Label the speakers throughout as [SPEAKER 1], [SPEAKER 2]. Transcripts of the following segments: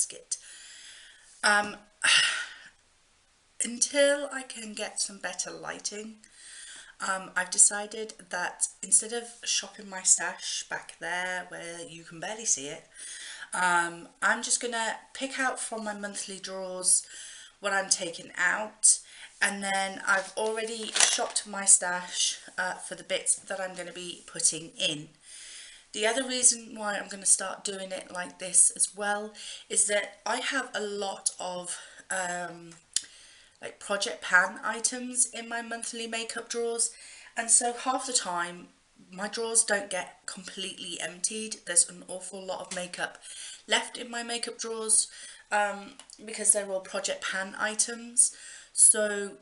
[SPEAKER 1] mask it. Um, until I can get some better lighting, I've decided that instead of shopping my stash back there where you can barely see it, I'm just gonna pick out from my monthly drawers what I'm taking out, and then I've already shopped my stash for the bits that I'm going to be putting in. The other reason why I'm going to start doing it like this as well is that I have a lot of like Project Pan items in my monthly makeup drawers, and so half the time my drawers don't get completely emptied. There's an awful lot of makeup left in my makeup drawers because they're all Project Pan items. So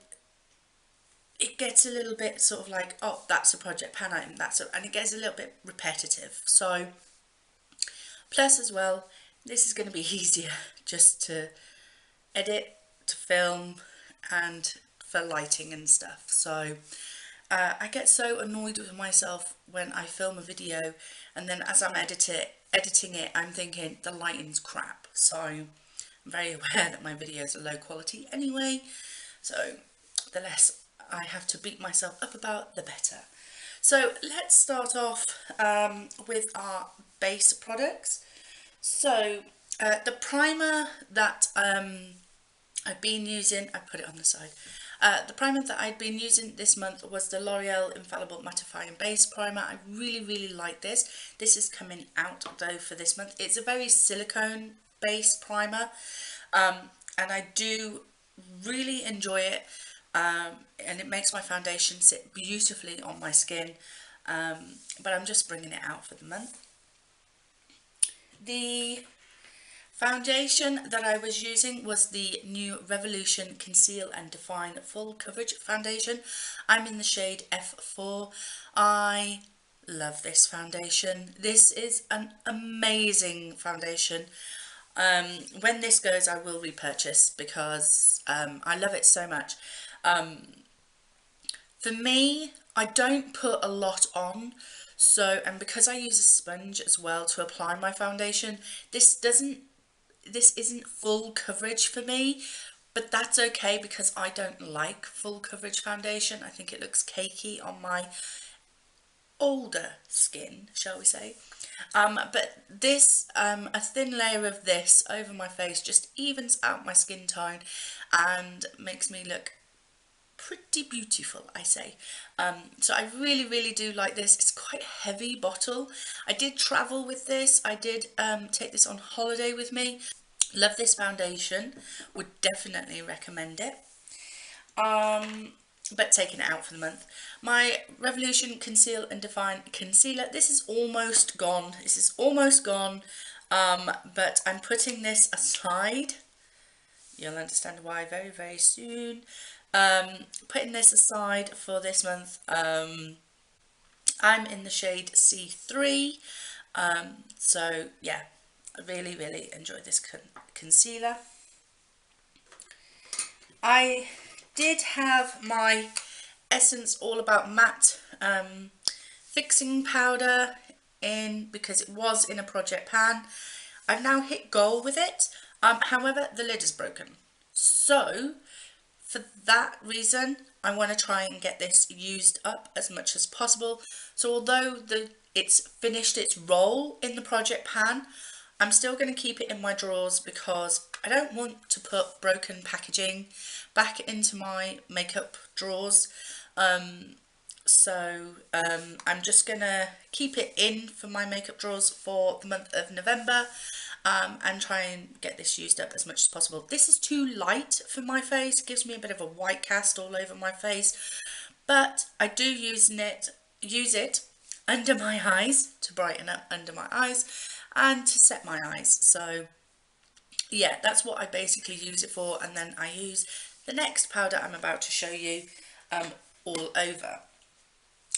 [SPEAKER 1] it gets a little bit sort of like, oh, that's a Project Pan item, and it gets a little bit repetitive. So plus as well, this is going to be easier just to edit, to film, and for lighting and stuff. So I get so annoyed with myself when I film a video and then as I'm editing it, I'm thinking the lighting's crap. So I'm very aware that my videos are low quality anyway, so the less I have to beat myself up about, the better. So let's start off with our base products. So the primer that I've been using, I put it on the side. The primer that I'd been using this month was the L'Oreal Infallible Mattifying Base Primer. I really like this. This is coming out though for this month. It's a very silicone base primer, and I do really enjoy it, and it makes my foundation sit beautifully on my skin, but I'm just bringing it out for the month. The foundation that I was using was the new Revolution Conceal and Define Full Coverage Foundation. I'm in the shade F4. I love this foundation. This is an amazing foundation. When this goes, I will repurchase because I love it so much. For me, I don't put a lot on, so, and because I use a sponge as well to apply my foundation, this isn't full coverage for me, but that's okay because I don't like full coverage foundation. I think it looks cakey on my older skin, shall we say. But this, a thin layer of this over my face just evens out my skin tone and makes me look pretty beautiful, I say. So I really do like this. It's quite a heavy bottle. I did travel with this. I did take this on holiday with me. Love this foundation. Would definitely recommend it. But taking it out for the month. My Revolution Conceal and Define Concealer. This is almost gone. This is almost gone. But I'm putting this aside. You'll understand why very soon. Putting this aside for this month. I'm in the shade C3. So yeah, I really enjoy this concealer. I did have my Essence All About Matte fixing powder in because it was in a Project Pan. I've now hit goal with it. However, the lid is broken. So for that reason, I want to try and get this used up as much as possible. So although it's finished its role in the Project Pan, I'm still going to keep it in my drawers because I don't want to put broken packaging back into my makeup drawers. I'm just going to keep it in for my makeup drawers for the month of November, and try and get this used up as much as possible. This is too light for my face. It gives me a bit of a white cast all over my face, but I do use it under my eyes to brighten up under my eyes and to set my eyes. So yeah, that's what I basically use it for, and then I use the next powder I'm about to show you all over.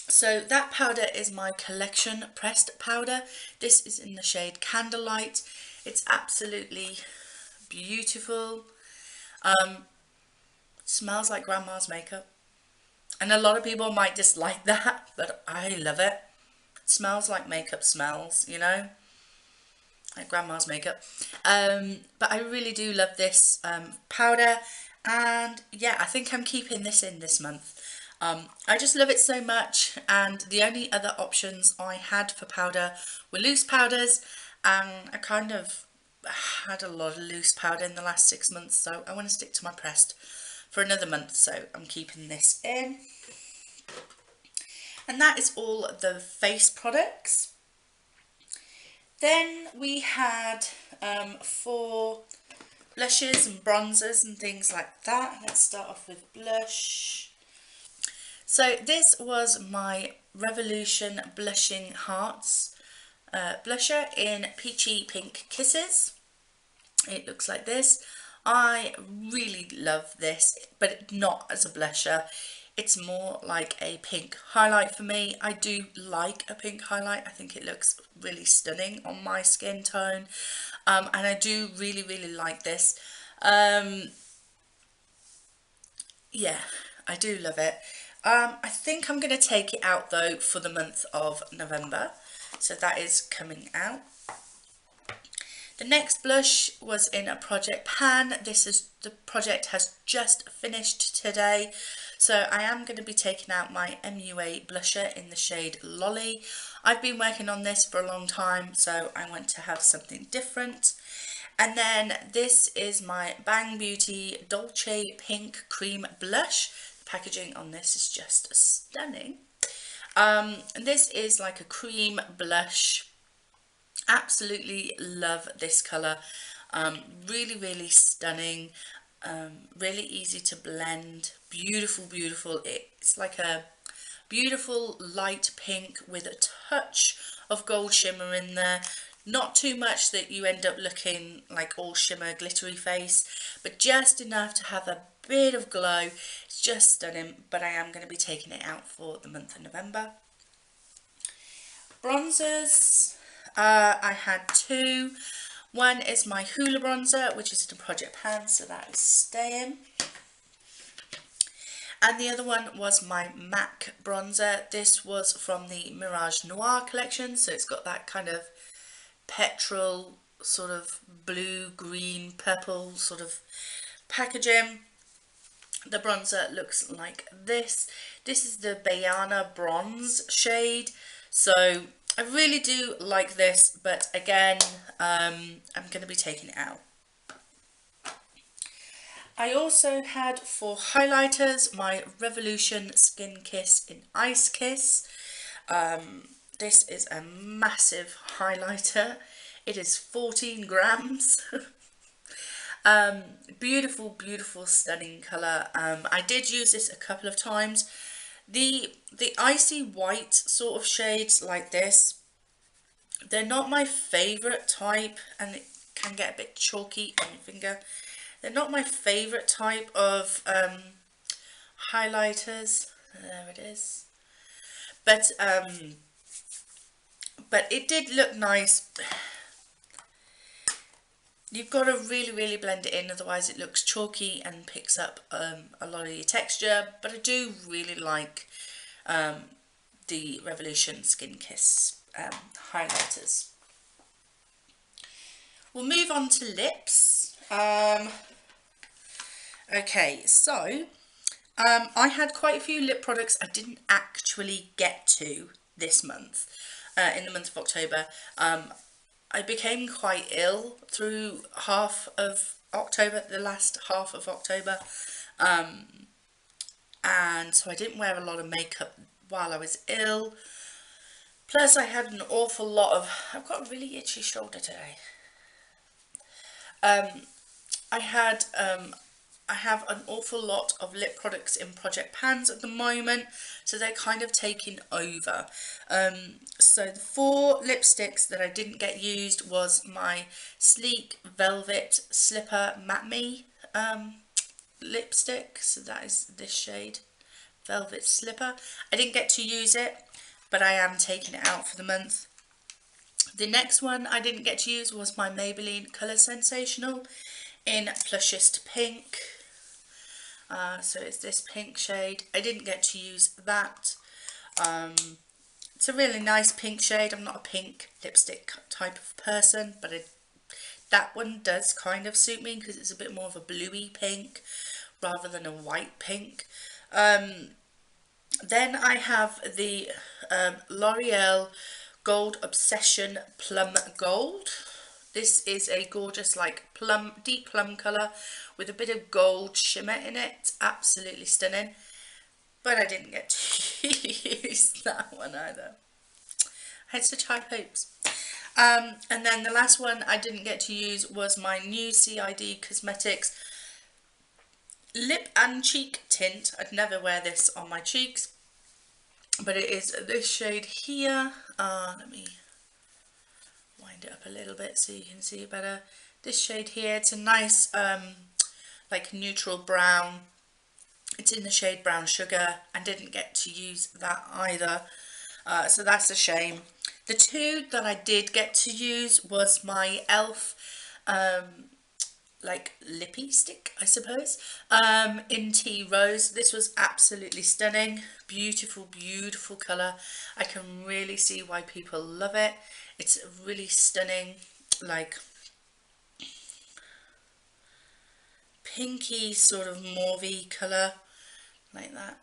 [SPEAKER 1] So that powder is my Collection Pressed Powder. This is in the shade Candlelight. It's absolutely beautiful. Smells like grandma's makeup. And a lot of people might dislike that, but I love it. It smells like makeup smells, you know. like grandma's makeup. But I really do love this powder, and yeah, I think I'm keeping this in this month. I just love it so much, and the only other options I had for powder were loose powders, and I kind of had a lot of loose powder in the last 6 months, so I want to stick to my pressed for another month, so I'm keeping this in. And that is all the face products. Then we had 4 blushes and bronzers and things like that. Let's start off with blush. So this was my Revolution Blushing Hearts blusher in Peachy Pink Kisses. It looks like this. I really love this, but not as a blusher. It's more like a pink highlight for me. I do like a pink highlight. I think it looks really stunning on my skin tone. And I do really like this. Yeah, I do love it. I think I'm going to take it out though for the month of November. So that is coming out. The next blush was in a Project Pan. The project has just finished today. So I am going to be taking out my MUA blusher in the shade Lolly. I've been working on this for a long time, so I want to have something different. And then this is my Bang Beauty Dolce Pink Cream Blush. The packaging on this is just stunning. This is like a cream blush. Absolutely love this colour. Really stunning. Really easy to blend. Beautiful. It's like a beautiful light pink with a touch of gold shimmer in there. Not too much that you end up looking like all shimmer glittery face, but just enough to have a bit of glow. It's just stunning, but I am going to be taking it out for the month of November. Bronzers, I had 2. One is my Hoola bronzer, which is in Project Pan, so that is staying. And the other one was my MAC bronzer. This was from the Mirage Noir collection, so it's got that kind of petrol sort of blue, green, purple sort of packaging. The bronzer looks like this. This is the Bayana Bronze shade. So I really do like this, but again, I'm going to be taking it out. I also had for highlighters my Revolution Skin Kiss in Ice Kiss. This is a massive highlighter. It is 14 grams. Beautiful, stunning colour. I did use this a couple of times. The icy white sort of shades like this, they're not my favourite type, and it can get a bit chalky on your finger. They're not my favourite type of highlighters. There it is. But it did look nice. You've got to really blend it in, otherwise it looks chalky and picks up a lot of your texture. But I do really like the Revolution Skin Kiss highlighters. We'll move on to lips. Okay, so I had quite a few lip products I didn't actually get to this month, in the month of October. I became quite ill through half of October, the last half of October, and so I didn't wear a lot of makeup while I was ill. Plus I had an awful lot of, I've got a really itchy shoulder today. I have an awful lot of lip products in Project Pans at the moment, so they're kind of taking over. So the 4 lipsticks that I didn't get used was my Sleek Velvet Slipper Matte Me lipstick, so that is this shade, Velvet Slipper. I didn't get to use it, but I am taking it out for the month. The next one I didn't get to use was my Maybelline Colour Sensational in Plushest Pink. So it's this pink shade. I didn't get to use that. It's a really nice pink shade. I'm not a pink lipstick type of person, but that one does kind of suit me because it's a bit more of a bluey pink rather than a white pink. Then I have the L'Oreal Gold Obsession Plum Gold. This is a gorgeous like plum, deep plum colour with a bit of gold shimmer in it. Absolutely stunning. But I didn't get to use that one either. I had such high hopes. And then the last one I didn't get to use was my new CID Cosmetics lip and cheek tint. I'd never wear this on my cheeks, but it is this shade here. Let me wind it up a little bit so you can see it better. This shade here, it's a nice like neutral brown. It's in the shade Brown Sugar. I didn't get to use that either, so that's a shame. The two that I did get to use was my e.l.f. Like lippy stick, I suppose, in Tea Rose. This was absolutely stunning. Beautiful, beautiful colour. I can really see why people love it. It's a really stunning, like pinky sort of mauvey colour, like that.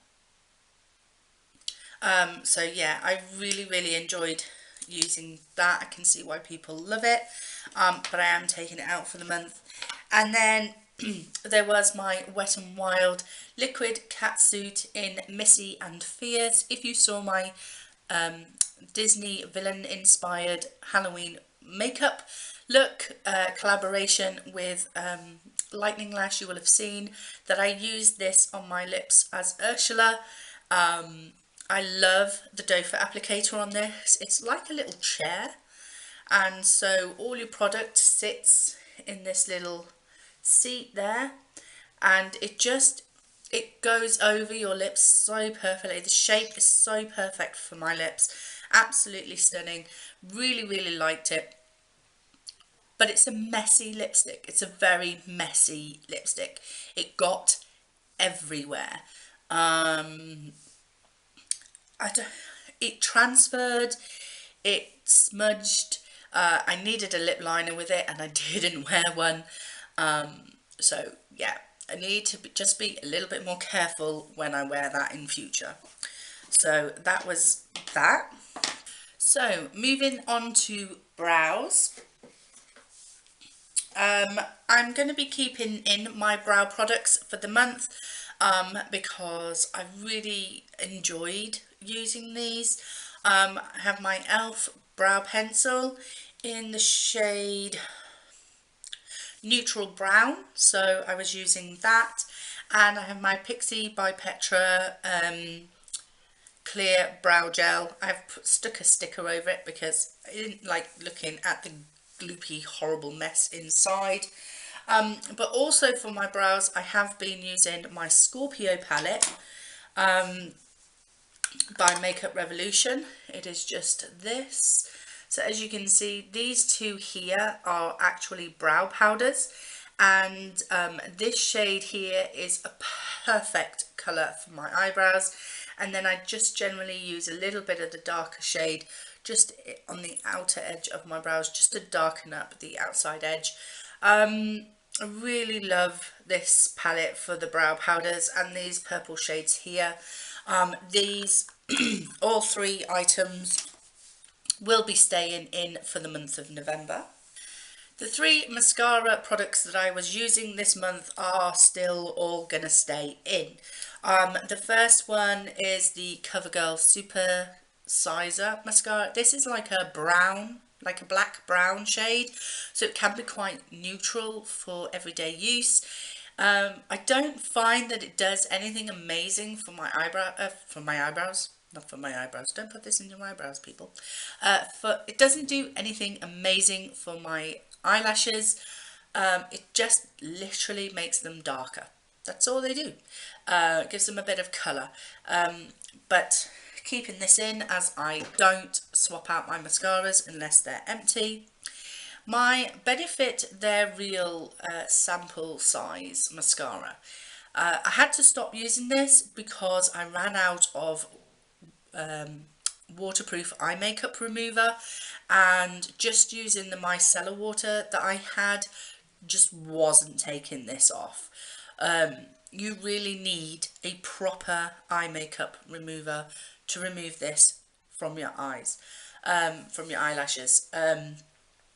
[SPEAKER 1] So yeah, I really enjoyed using that. I can see why people love it, but I am taking it out for the month. And then there was my Wet n Wild liquid catsuit in Missy and Fierce. If you saw my Disney villain inspired Halloween makeup look collaboration with Lightning Lash, you will have seen that I used this on my lips as Ursula. I love the doe foot applicator on this. It's like a little chair, and so all your product sits in this little seat there, and it goes over your lips so perfectly. The shape is so perfect for my lips. Absolutely stunning. Really liked it. But it's a messy lipstick. It's a very messy lipstick. It got everywhere. It transferred, it smudged. I needed a lip liner with it and I didn't wear one. So yeah, I need to just be a little bit more careful when I wear that in future. So that was that. So moving on to brows. I'm going to be keeping in my brow products for the month because I really enjoyed using these. I have my e.l.f. brow pencil in the shade Neutral Brown, so I was using that, and I have my Pixi by Petra clear brow gel. I've stuck a sticker over it because I didn't like looking at the gloopy horrible mess inside. But also for my brows I have been using my Scorpio palette by Makeup Revolution. It is just this. So as you can see, these two here are actually brow powders, and this shade here is a perfect colour for my eyebrows. And then I just generally use a little bit of the darker shade just on the outer edge of my brows, just to darken up the outside edge. I really love this palette for the brow powders and these purple shades here. These all three items will be staying in for the month of November. The three mascara products that I was using this month are still all gonna stay in. The first one is the CoverGirl Super Sizer mascara. This is like a brown, like a black brown shade, so it can be quite neutral for everyday use. I don't find that it does anything amazing for my eyebrows. Not for my eyebrows. Don't put this in your eyebrows, people. It doesn't do anything amazing for my eyelashes. It just literally makes them darker. That's all they do. It gives them a bit of colour. But keeping this in, as I don't swap out my mascaras unless they're empty. My Benefit They're Real sample size mascara. I had to stop using this because I ran out of waterproof eye makeup remover, and just using the micellar water that I had just wasn't taking this off. You really need a proper eye makeup remover to remove this from your eyes, from your eyelashes.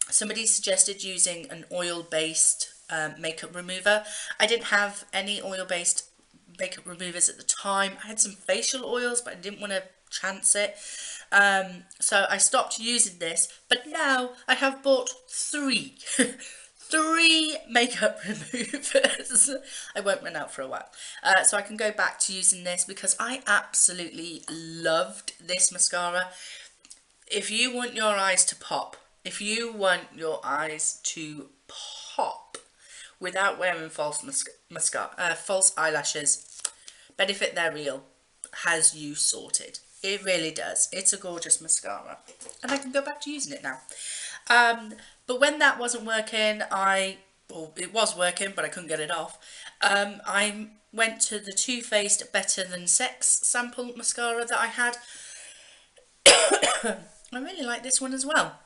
[SPEAKER 1] Somebody suggested using an oil-based makeup remover. I didn't have any oil-based makeup removers at the time. I had some facial oils, but I didn't want to chance it. So I stopped using this, but now I have bought three. Three makeup removers. I won't run out for a while. So I can go back to using this because I absolutely loved this mascara. If you want your eyes to pop, if you want your eyes to pop without wearing false false eyelashes, Benefit They're Real has you sorted. It really does. It's a gorgeous mascara, and I can go back to using it now. But when that wasn't working, well, it was working, but I couldn't get it off. I went to the Too Faced Better Than Sex sample mascara that I had. I really like this one as well.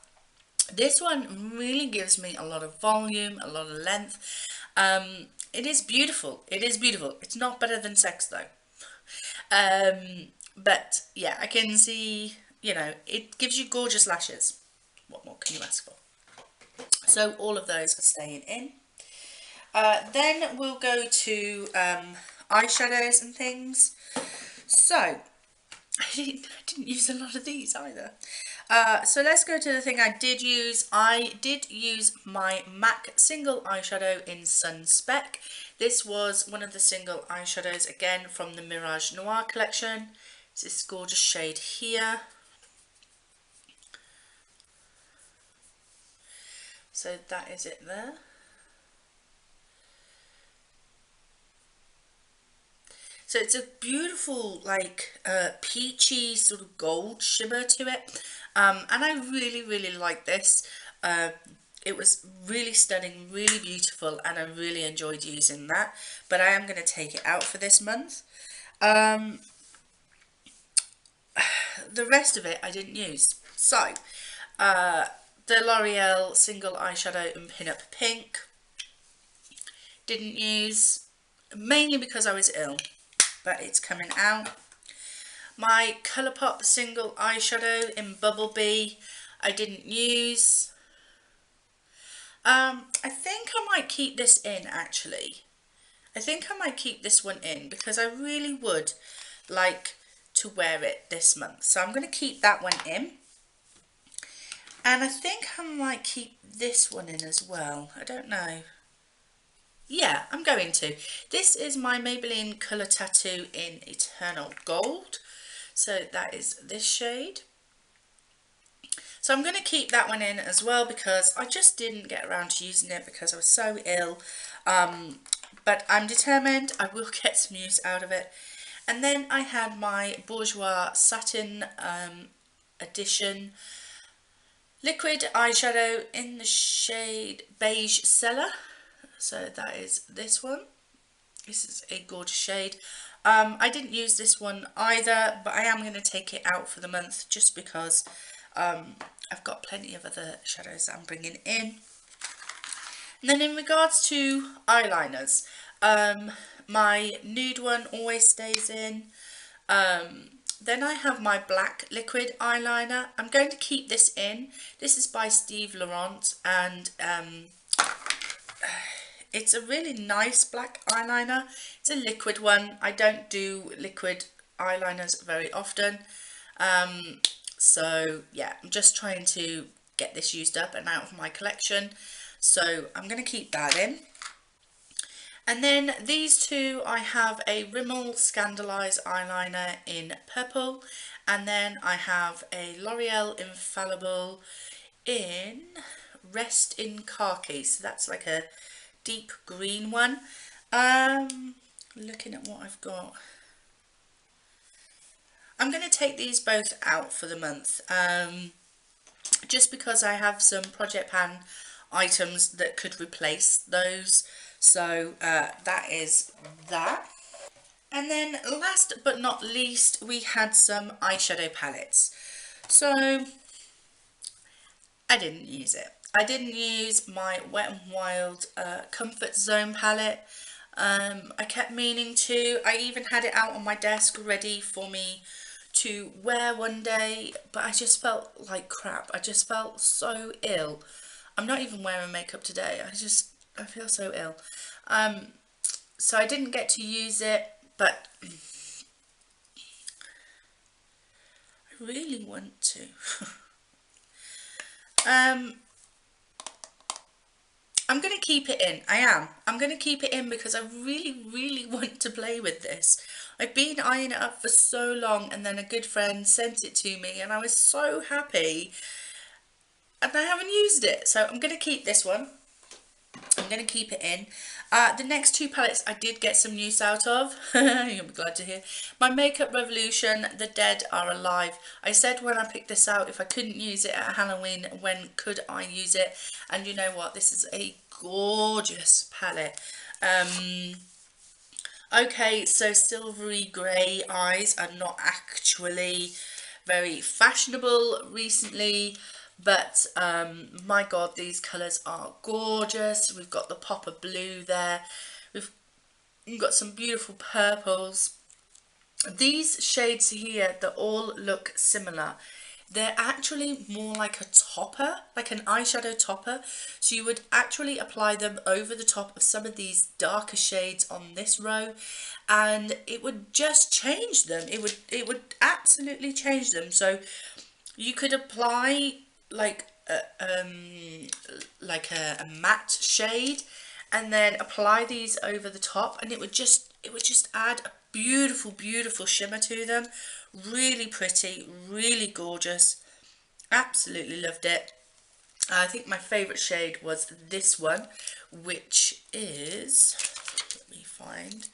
[SPEAKER 1] This one really gives me a lot of volume, a lot of length. It is beautiful. It is beautiful. It's not Better Than Sex though. But yeah, I can see, you know, it gives you gorgeous lashes. What more can you ask for? So all of those are staying in. Then we'll go to eyeshadows and things. So I didn't use a lot of these either. So let's go to the thing I did use. I did use my MAC single eyeshadow in Sun Spec. This was one of the single eyeshadows, again, from the Mirage Noir collection. It's this gorgeous shade here. So that is it there. So it's a beautiful, like, peachy sort of gold shimmer to it. And I really, really like this. It was really stunning, really beautiful, and I really enjoyed using that. But I am going to take it out for this month. The rest of it I didn't use. So, the L'Oreal single eyeshadow in Pinup Pink. Didn't use, mainly because I was ill. But it's coming out. My Colourpop single eyeshadow in Bumblebee I didn't use. I think I might keep this in, actually. I think I might keep this one in because I really would like to wear it this month. So I'm going to keep that one in. And I think I might keep this one in as well. I don't know. Yeah, I'm going to. This is my Maybelline Colour Tattoo in Eternal Gold. So that is this shade. So I'm going to keep that one in as well because I just didn't get around to using it because I was so ill. But I'm determined I will get some use out of it. And then I had my Bourjois Satin Edition liquid eyeshadow in the shade Beige Cellar. So that is this one. This is a gorgeous shade. I didn't use this one either, but I am going to take it out for the month just because I've got plenty of other shadows that I'm bringing in. And then in regards to eyeliners, my nude one always stays in. Then I have my black liquid eyeliner. I'm going to keep this in. This is by Steve Laurent, and it's a really nice black eyeliner. It's a liquid one. I don't do liquid eyeliners very often. So yeah, I'm just trying to get this used up and out of my collection. So I'm going to keep that in. And then these two, I have a Rimmel Scandalise eyeliner in purple. And then I have a L'Oreal Infallible in Rest in Khaki. So that's like a deep green one. Looking at what I've got, I'm going to take these both out for the month, just because I have some Project Pan items that could replace those. So that is that. And then last but not least, we had some eyeshadow palettes. So I didn't use it. I didn't use my Wet n Wild Comfort Zone palette. I kept meaning to. I even had it out on my desk ready for me to wear one day, but I just felt like crap. I just felt so ill. I'm not even wearing makeup today. I feel so ill. So I didn't get to use it, but I really want to. I'm going to keep it in. I am. I'm going to keep it in because I really, really want to play with this. I've been eyeing it up for so long, and then a good friend sent it to me and I was so happy, and I haven't used it. So I'm going to keep this one. I'm going to keep it in. The next two palettes I did get some use out of. You'll be glad to hear. My Makeup Revolution, The Dead Are Alive. I said when I picked this out, if I couldn't use it at Halloween, when could I use it? And you know what? This is a gorgeous palette. Okay, so silvery grey eyes are not actually very fashionable recently, but my god, these colours are gorgeous. We've got the pop of blue there, we've got some beautiful purples. These shades here, they all look similar. They're actually more like a topper, like an eyeshadow topper. So you would actually apply them over the top of some of these darker shades on this row, and it would just change them. It would absolutely change them. So you could apply like a matte shade, and then apply these over the top, and it would just add a beautiful shimmer to them. Really pretty, really gorgeous. Absolutely loved it. I think my favourite shade was this one, which is, let me find,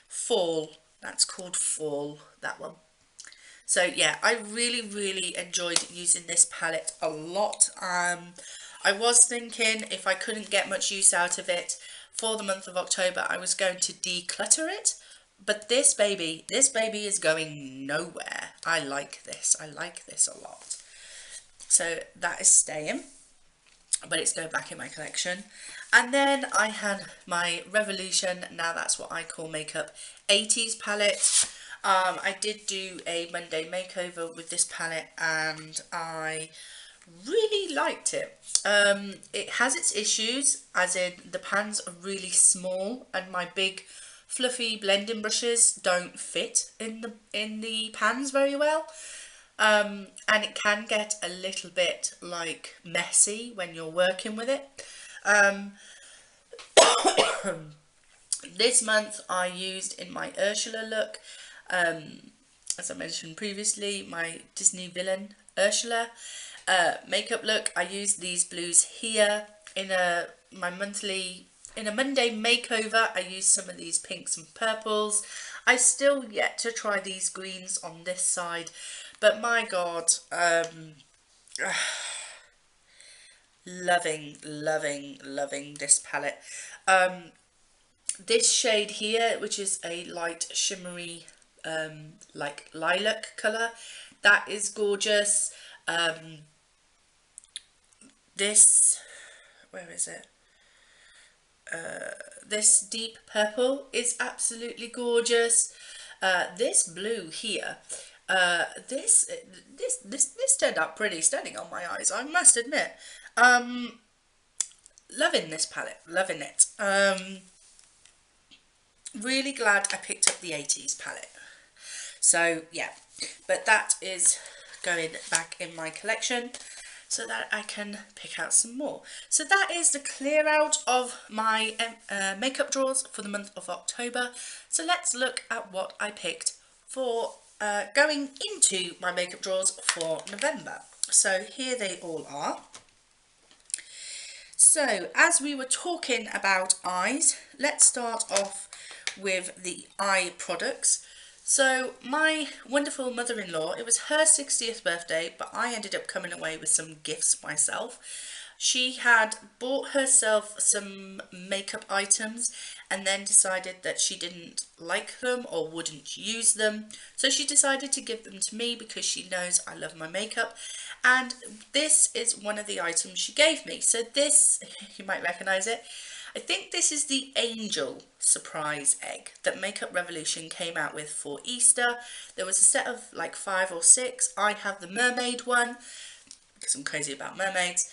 [SPEAKER 1] Fall. That's called Fall, that one. So yeah, I really enjoyed using this palette a lot. I was thinking if I couldn't get much use out of it for the month of October, I was going to declutter it. But this baby is going nowhere. I like this a lot. So that is staying, but it's going back in my collection. And then I had my Revolution, now that's what I call makeup, 80s palette. I did do a Monday makeover with this palette, and I really liked it. It has its issues, as in the pans are really small and my big fluffy blending brushes don't fit in the pans very well, and it can get a little bit like messy when you're working with it. This month I used, in my Ursula look, as I mentioned previously, my Disney villain Ursula makeup look, I used these blues here. In a Monday makeover, I used some of these pinks and purples. I still yet to try these greens on this side, but my god, loving this palette. This shade here, which is a light shimmery like lilac colour, that is gorgeous. This, where is it? This deep purple is absolutely gorgeous. This blue here, this turned out pretty stunning on my eyes, I must admit. Loving this palette, loving it. Really glad I picked up the 80s palette. So yeah, but that is going back in my collection so that I can pick out some more. So that is the clear out of my makeup drawers for the month of October. So let's look at what I picked for going into my makeup drawers for November. So here they all are. So as we were talking about eyes, let's start off with the eye products. So my wonderful mother-in-law, it was her 60th birthday, but I ended up coming away with some gifts myself. She had bought herself some makeup items and then decided that she didn't like them or wouldn't use them. So she decided to give them to me because she knows I love my makeup. And this is one of the items she gave me. So this, you might recognise it. I think this is the Angel surprise egg that Makeup Revolution came out with for Easter. There was a set of like 5 or 6. I have the mermaid one because I'm crazy about mermaids.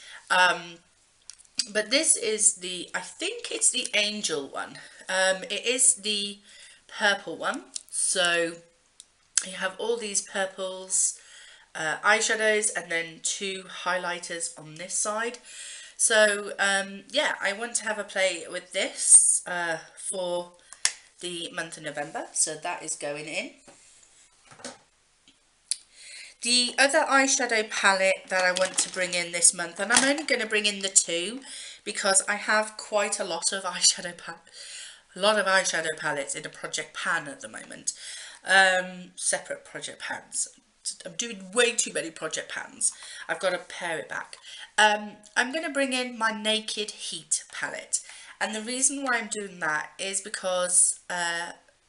[SPEAKER 1] But this is the, I think it's the Angel one. It is the purple one. So you have all these purples, eyeshadows, and then 2 highlighters on this side. So yeah, I want to have a play with this for the month of November. So that is going in. The other eyeshadow palette that I want to bring in this month, and I'm only going to bring in the 2 because I have quite a lot of eyeshadow palettes in a project pan at the moment. Separate project pans. I'm doing way too many project pans. I've got to pare it back. I'm going to bring in my Naked Heat palette. And the reason why I'm doing that is because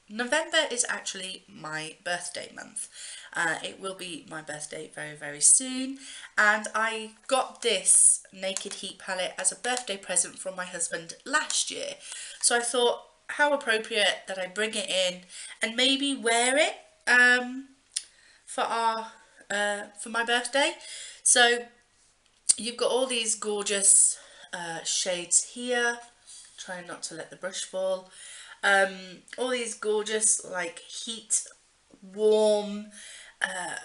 [SPEAKER 1] November is actually my birthday month. It will be my birthday very, very soon. And I got this Naked Heat palette as a birthday present from my husband last year. So I thought, how appropriate that I bring it in and maybe wear it for my birthday. So you've got all these gorgeous shades here. Trying not to let the brush fall. All these gorgeous like heat, warm,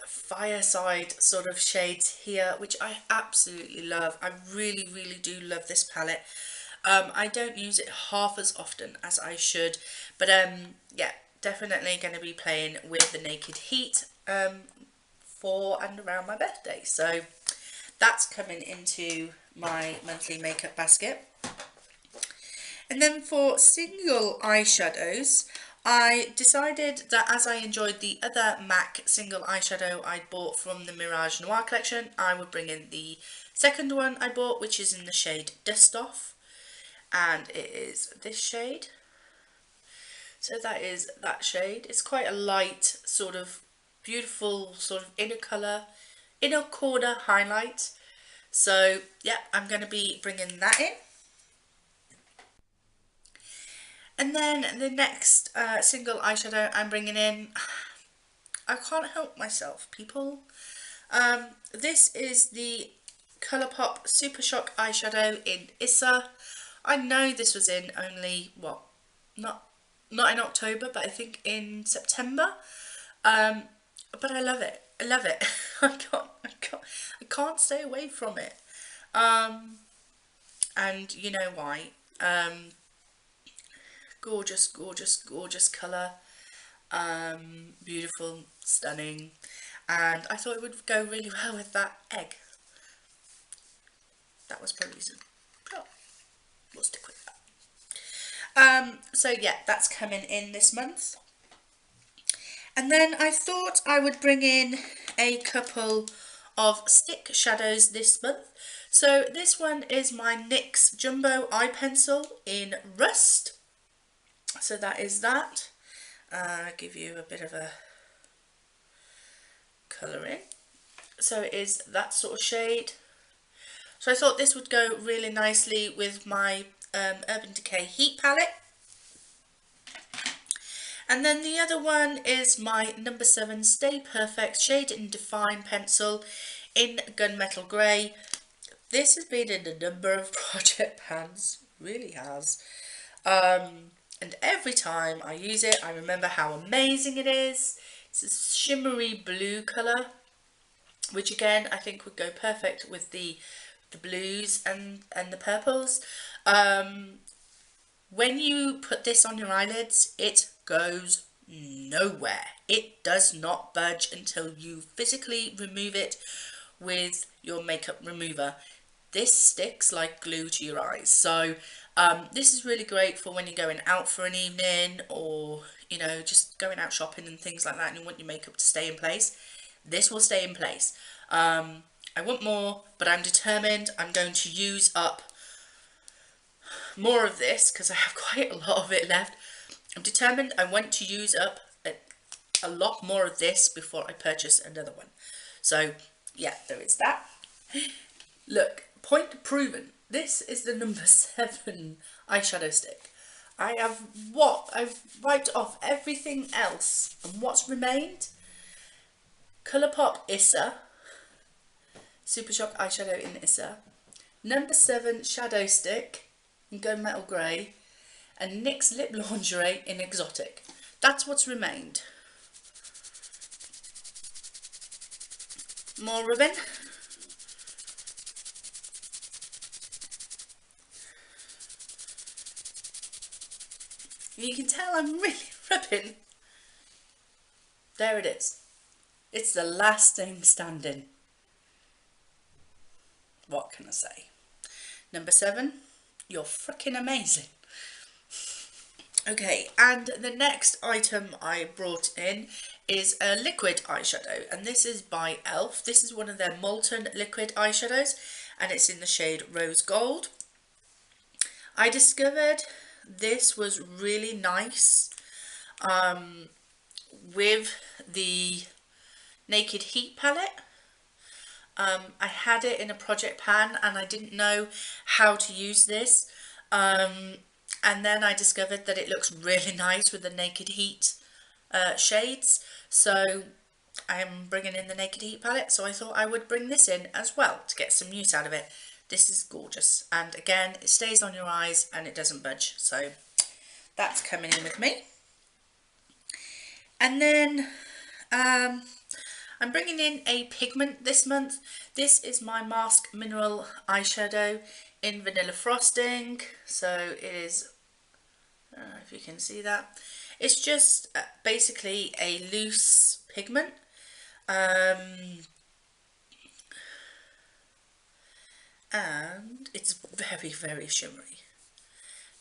[SPEAKER 1] fireside sort of shades here, which I absolutely love. I really, really do love this palette. I don't use it half as often as I should, but yeah, definitely going to be playing with the Naked Heat for and around my birthday. So that's coming into my monthly makeup basket. And then for single eyeshadows, I decided that as I enjoyed the other MAC single eyeshadow I bought from the Mirage Noir collection, I would bring in the second one I bought, which is in the shade Dust Off. And it is this shade. So that is that shade. It's quite a light, sort of beautiful, sort of inner colour, inner corner highlight. So yeah, I'm going to be bringing that in. And then the next single eyeshadow I'm bringing in, I can't help myself, people. This is the Colourpop Super Shock eyeshadow in Issa. I know this was in only, what, not in October, but I think in September. But I love it. I love it. I can't stay away from it. And you know why? Gorgeous, gorgeous, gorgeous colour. Beautiful, stunning. And I thought it would go really well with that egg. That was probably some... Oh, we'll stick with that. So yeah, that's coming in this month. And then I thought I would bring in a couple of stick shadows this month. So this one is my NYX Jumbo Eye Pencil in Rust. So that is that. I'll give you a bit of a colour in. So it is that sort of shade. So I thought this would go really nicely with my Urban Decay Heat palette. And then the other one is my number 7 Stay Perfect Shade and Define pencil in Gunmetal Grey. This has been in a number of project pans, really has. And every time I use it, I remember how amazing it is. It's a shimmery blue colour, which again I think would go perfect with the blues and the purples. When you put this on your eyelids, it goes nowhere. It does not budge until you physically remove it with your makeup remover. This sticks like glue to your eyes. So this is really great for when you're going out for an evening, or you know, just going out shopping and things like that, and you want your makeup to stay in place. This will stay in place. I want more, but I'm determined I'm going to use up more of this because I have quite a lot of it left. I'm determined I want to use up a lot more of this before I purchase another one. So yeah, there is that. Look, point proven. This is the number 7 eyeshadow stick. I've wiped off everything else, and what's remained? Colourpop Issa, Super Shock eyeshadow in Issa, number 7 shadow stick in Gunmetal Grey, and NYX Lip Lingerie in Exotic. That's what's remained. More ribbon. You can tell I'm really rubbing. There it is. It's the last thing standing. What can I say? Number 7, you're freaking amazing. Okay, and the next item I brought in is a liquid eyeshadow, and this is by e.l.f. This is one of their Molten liquid eyeshadows, and it's in the shade Rose Gold. I discovered this was really nice with the Naked Heat palette. I had it in a project pan and I didn't know how to use this. And then I discovered that it looks really nice with the Naked Heat shades. So I'm bringing in the Naked Heat palette. So I thought I would bring this in as well to get some use out of it. This is gorgeous. And again, it stays on your eyes and it doesn't budge. So that's coming in with me. And then I'm bringing in a pigment this month. This is my Mask Mineral eyeshadow in Vanilla Frosting. So it is, I don't know if you can see that. It's just basically a loose pigment. And it's very, very shimmery.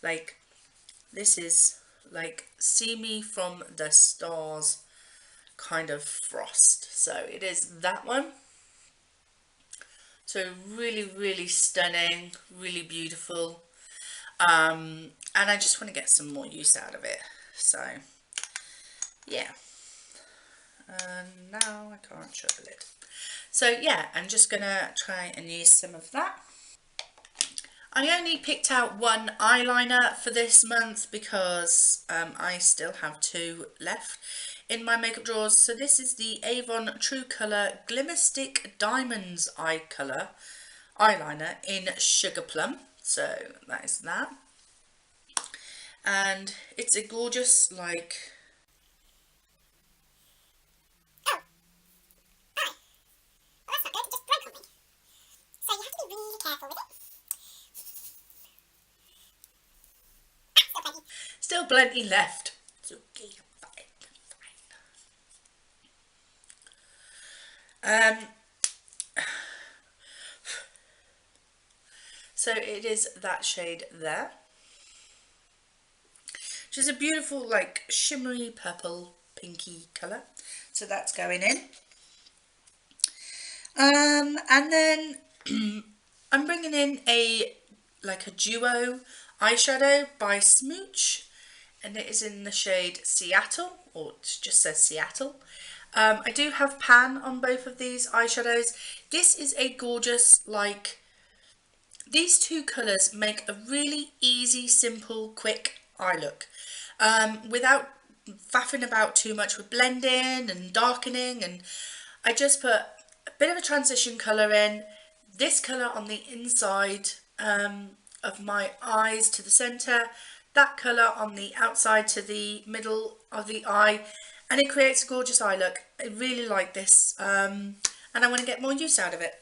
[SPEAKER 1] Like, this is like See Me from the Stars kind of frost. So it is that one. So really, really stunning, really beautiful. And I just want to get some more use out of it. So yeah. And now I can't shut the lid. So yeah, I'm just gonna try and use some of that. I only picked out one eyeliner for this month because I still have 2 left in my makeup drawers. So this is the Avon True Colour Glimmer Stick Diamonds Eye Colour eyeliner in Sugar Plum. So that is that. And it's a gorgeous, like, still plenty left. It's okay, fine. So it is that shade there, which is a beautiful, like, shimmery purple pinky colour. So that's going in. And then I'm bringing in a duo eyeshadow by Smooch, and it is in the shade Seattle, or it just says Seattle. I do have pan on both of these eyeshadows. This is a gorgeous, like, these 2 colours make a really easy, simple, quick eye look. Without faffing about too much with blending and darkening, and I just put a bit of a transition colour in, this colour on the inside of my eyes to the centre, that colour on the outside to the middle of the eye, and it creates a gorgeous eye look. I really like this, and I want to get more use out of it.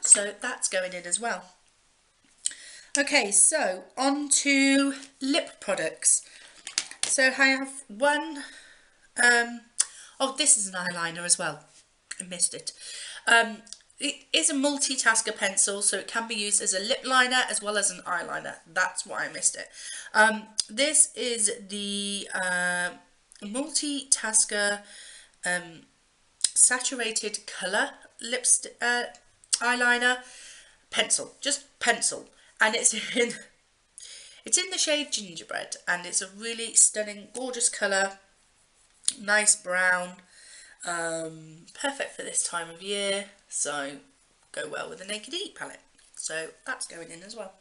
[SPEAKER 1] So that's going in as well. Okay, so on to lip products. So I have one, oh, this is an eyeliner as well. I missed it. It is a multitasker pencil, so it can be used as a lip liner as well as an eyeliner. That's why I missed it. This is the multitasker saturated colour lipstick eyeliner pencil, just pencil, and it's in the shade Gingerbread, and it's a really stunning, gorgeous colour, nice brown, perfect for this time of year, so go well with the Naked Heat palette. So that's going in as well.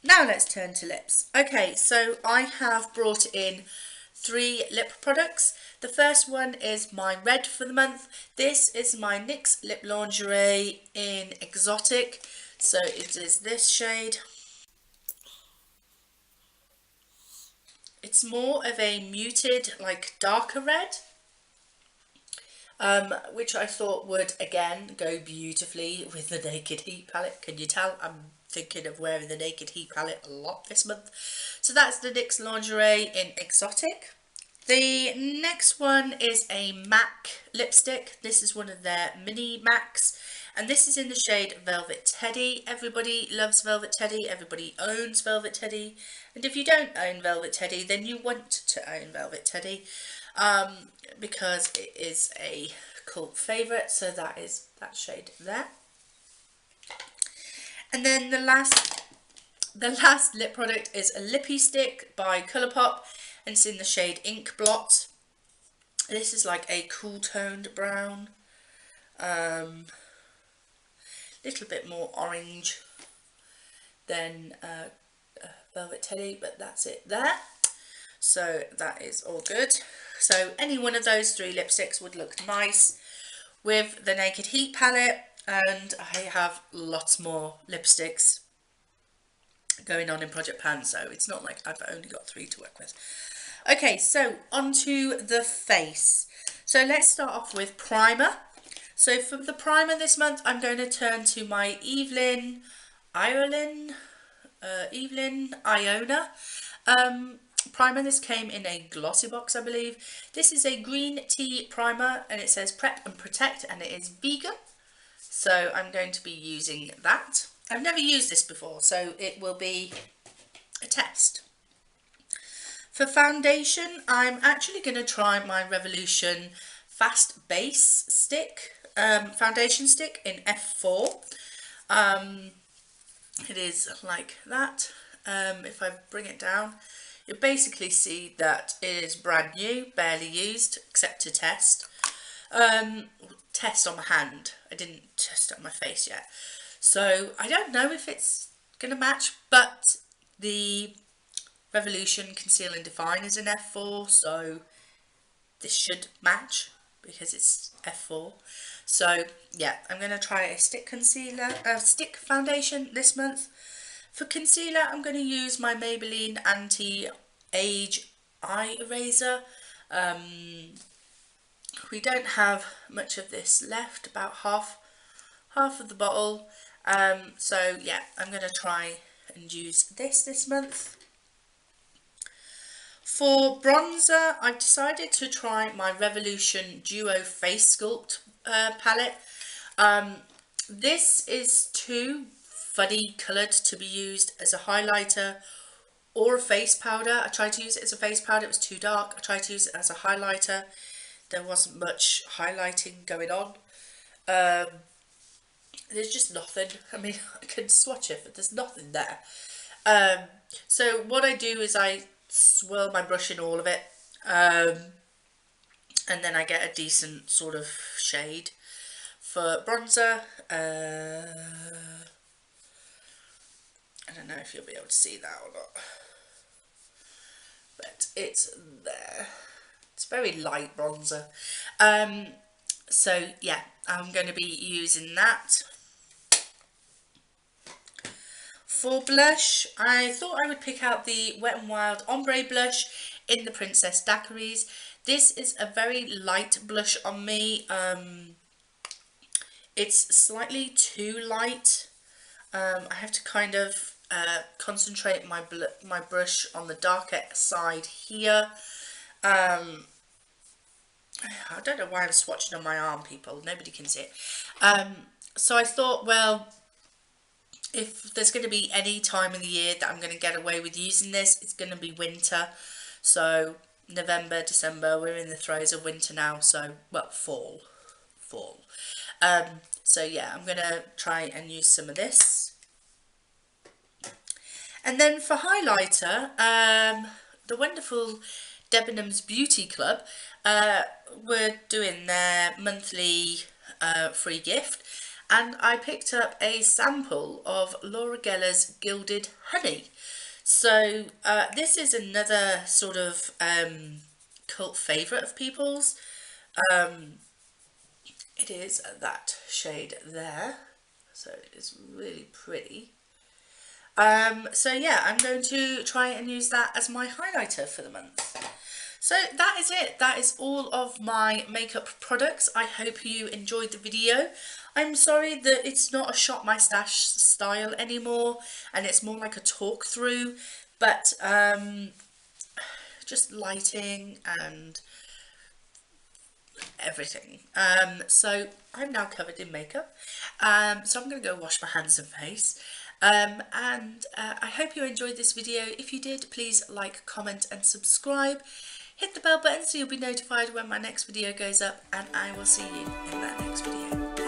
[SPEAKER 1] Now let's turn to lips. Okay, so I have brought in 3 lip products. The first one is my red for the month. This is my NYX Lip Lingerie in Exotic. So it is this shade. It's more of a muted, like darker red, which I thought would again go beautifully with the Naked Heat palette. Can you tell I'm thinking of wearing the Naked Heat palette a lot this month? So that's the NYX Lingerie in Exotic. The next one is a MAC lipstick. This is one of their mini MACs, and this is in the shade Velvet Teddy. Everybody loves Velvet Teddy, everybody owns Velvet Teddy, and if you don't own Velvet Teddy, then you want to own Velvet Teddy, because it is a cult favourite. So that is that shade there. And then the last lip product is a lippy stick by Colourpop, and it's in the shade Ink Blot. This is like a cool toned brown, little bit more orange than Velvet Teddy, but that's it there. So that is all good. So any one of those 3 lipsticks would look nice with the Naked Heat palette, and I have lots more lipsticks going on in Project Pan, so it's not like I've only got 3 to work with. Okay, so onto the face. So let's start off with primer. So for the primer this month, I'm going to turn to my Evelyn Iona primer. This came in a glossy box, I believe. This is a green tea primer, and it says prep and protect, and it is vegan. So I'm going to be using that. I've never used this before, so it will be a test. For foundation, I'm actually going to try my Revolution Fast Base Stick, foundation stick in F4. It is like that. If I bring it down, you'll basically see that it is brand new, barely used, except to test. Test on my hand. I didn't test it on my face yet. So I don't know if it's going to match, but the Revolution Conceal and Define is in F4, so this should match because it's F4. So yeah, I'm going to try a stick stick foundation this month. For concealer, I'm going to use my Maybelline Anti-Age Eye Eraser. We don't have much of this left, about half of the bottle. So yeah, I'm going to try and use this month. For bronzer, I've decided to try my Revolution Duo Face Sculpt palette. This is too fuddy coloured to be used as a highlighter or a face powder. I tried to use it as a face powder, it was too dark. I tried to use it as a highlighter, there wasn't much highlighting going on. There's just nothing. I mean, I can swatch it, but there's nothing there. So what I do is I swirl my brush in all of it, and then I get a decent sort of shade. For bronzer, I don't know if you'll be able to see that or not, but it's there. It's very light bronzer. So yeah, I'm going to be using that. For blush, I thought I would pick out the Wet n Wild Ombre blush in the Princess Daiquiris. This is a very light blush on me. It's slightly too light. I have to kind of concentrate my brush on the darker side here. I don't know why I'm swatching on my arm, people. Nobody can see it. So I thought, well, if there's going to be any time of the year that I'm going to get away with using this, it's going to be winter. So November, December, we're in the throes of winter now, so, well, fall. So yeah, I'm gonna try and use some of this. And then for highlighter, the wonderful Debenhams Beauty Club were doing their monthly free gift, and I picked up a sample of Laura Geller's Gilded Honey. So this is another sort of cult favourite of people's. It is that shade there, so it's really pretty. So yeah, I'm going to try and use that as my highlighter for the month. So that is it. That is all of my makeup products. I hope you enjoyed the video. I'm sorry that it's not a shop my stash style anymore, and it's more like a talk through, but just lighting and everything. So I'm now covered in makeup, so I'm going to go wash my hands and face. I hope you enjoyed this video. If you did, please like, comment and subscribe. Hit the bell button so you'll be notified when my next video goes up, and I will see you in that next video.